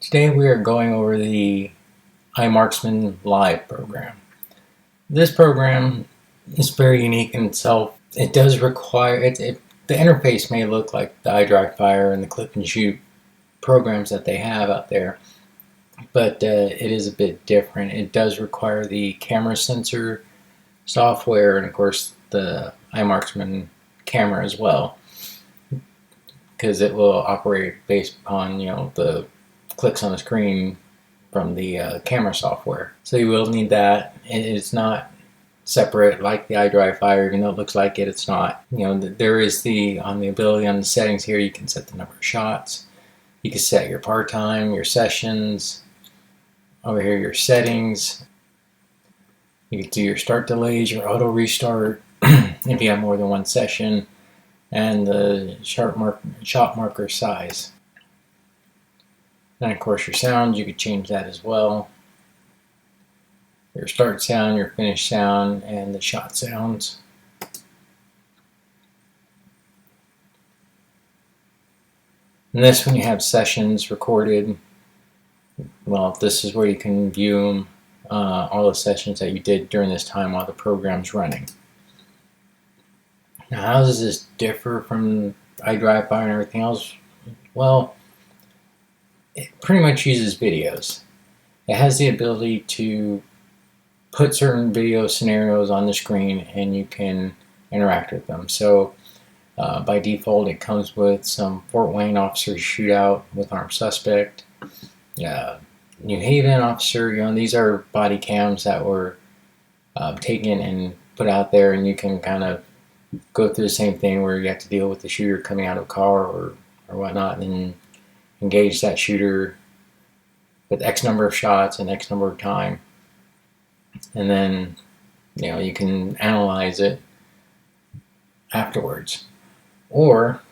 Today we are going over the iMarksman Live program. This program is very unique in itself. It does require, the interface may look like the iDrive and the clip and shoot programs that they have out there, but it is a bit different. It does require the camera sensor software and of course the iMarksman camera as well, because it will operate based upon the clicks on the screen from the camera software. So you will need that. It's not separate like the iDrive, even though it looks like it, it's not. There is the ability on the settings here, you can set the number of shots. You can set your par time, your sessions. Over here, your settings. You can do your start delays, your auto restart, if you have more than one session, and the shot marker size. And of course your sound, you could change that as well. Your start sound, your finish sound, and the shot sounds. And this, when you have sessions recorded, well, this is where you can view them, all the sessions that you did during this time while the program's running. Now, how does this differ from iDrive and everything else? Well, it pretty much uses videos. It has the ability to put certain video scenarios on the screen and you can interact with them. So by default it comes with some Fort Wayne officer shootout with armed suspect, New Haven officer. These are body cams that were taken and put out there, and you can kind of go through the same thing where you have to deal with the shooter coming out of a car or whatnot, and then engage that shooter with X number of shots and X number of time, and then you can analyze it afterwards. Or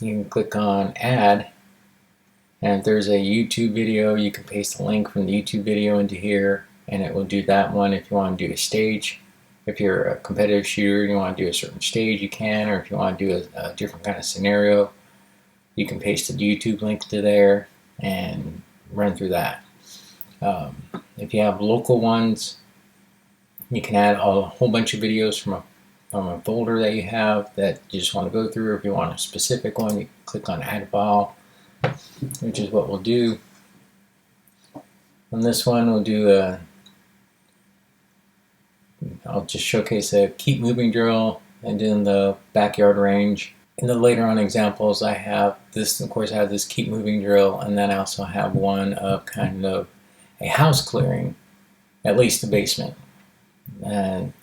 you can click on add, and if there's a YouTube video, you can paste the link from the YouTube video into here and it will do that one. If you want to do a stage, if you're a competitive shooter and you want to do a certain stage, you can. Or if you want to do a different kind of scenario, you can paste the YouTube link to there and run through that. If you have local ones, you can add a whole bunch of videos from a folder that you have that you just want to go through. Or if you want a specific one, you click on add file, which is what we'll do. On this one, we'll do I'll just showcase a keep moving drill and in the backyard range. In the later on examples, I have this, of course, I have this keep moving drill, and then I also have one of kind of a house clearing, at least the basement. And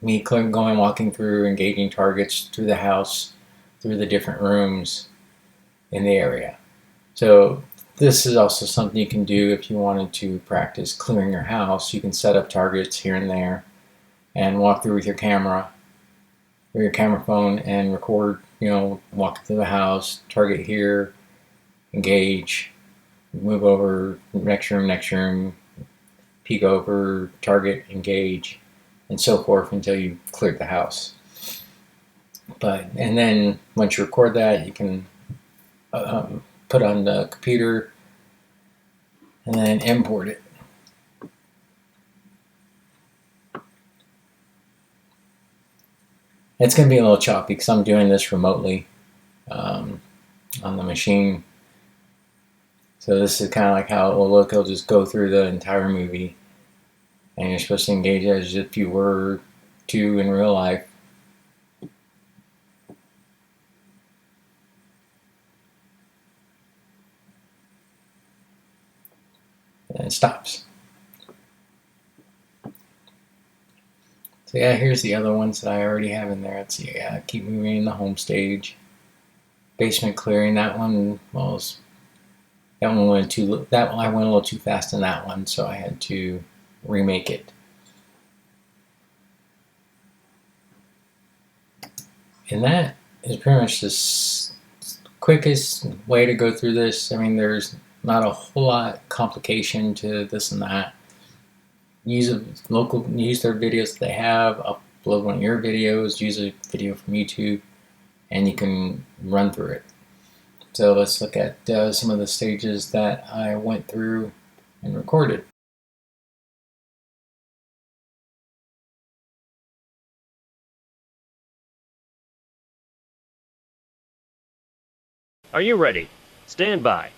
me walking through, engaging targets through the house, through the different rooms in the area. So this is also something you can do if you wanted to practice clearing your house. You can set up targets here and there and walk through with your camera or your camera phone and record, walk through the house, target here, engage, move over, next room, peek over, target, engage, and so forth until you cleared the house. And then once you record that, you can put on the computer and then import it. It's going to be a little choppy because I'm doing this remotely on the machine. So this is kind of like how it will look. It'll just go through the entire movie, and you're supposed to engage as if you were to in real life. And it stops. So yeah, here's the other ones that I already have in there. Let's see, keep moving in the home stage. Basement clearing, that one, well, I went a little too fast in that one, so I had to remake it. And that is pretty much the quickest way to go through this. I mean, there's not a whole lot complication to this and that. Use their videos that they have, upload one of your videos, use a video from YouTube, and you can run through it. So let's look at some of the stages that I went through and recorded. Are you ready? Stand by.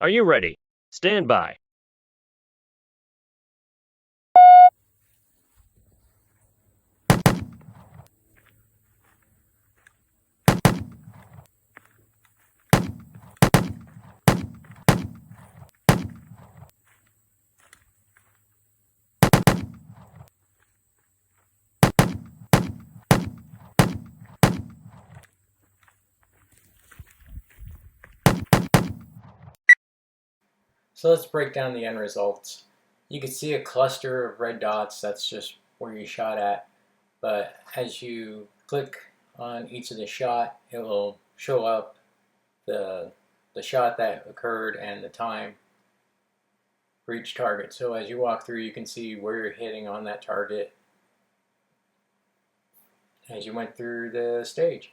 Are you ready? Stand by. So let's break down the end results. You can see a cluster of red dots, that's just where you shot at. But as you click on each of the shot, it will show up the shot that occurred and the time for each target. So as you walk through, you can see where you're hitting on that target as you went through the stage.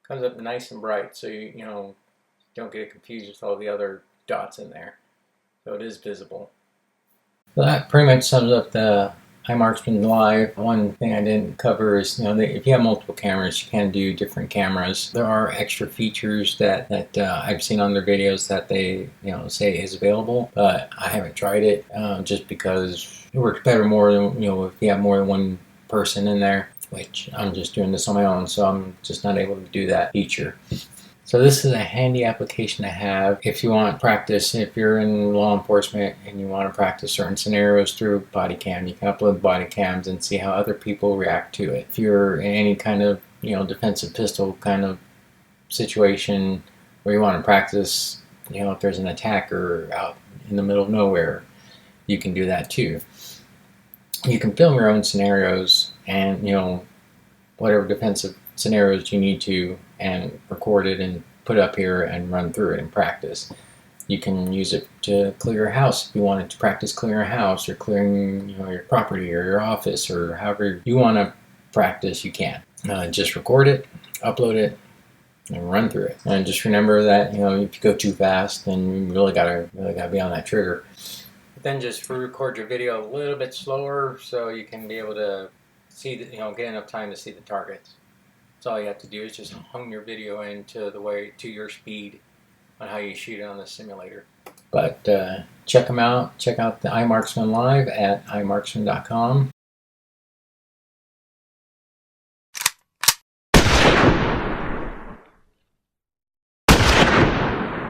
Comes up nice and bright, so you know, don't get confused with all the other dots in there. So it is visible. So that pretty much sums up the iMarksman Live. One thing I didn't cover is, if you have multiple cameras, you can do different cameras. There are extra features that I've seen on their videos that they say is available, but I haven't tried it just because it works better more than if you have more than one person in there. Which I'm just doing this on my own, so I'm just not able to do that feature. So this is a handy application to have if you want practice. If you're in law enforcement and you want to practice certain scenarios through body cam, you can upload body cams and see how other people react to it. If you're in any kind of defensive pistol kind of situation where you want to practice, if there's an attacker out in the middle of nowhere, you can do that too. You can film your own scenarios and whatever defensive scenarios you need to, and record it and put up here and run through it and practice. You can use it to clear a house if you wanted to practice clearing a house or clearing your property or your office, or however you want to practice, you can. Just record it, upload it, and run through it. And just remember that if you go too fast, then you really gotta be on that trigger. But then just record your video a little bit slower so you can be able to see get enough time to see the targets. So all you have to do is just hone your video into to your speed on how you shoot it on the simulator. But check them out. Check out the iMarksman Live at iMarksman.com.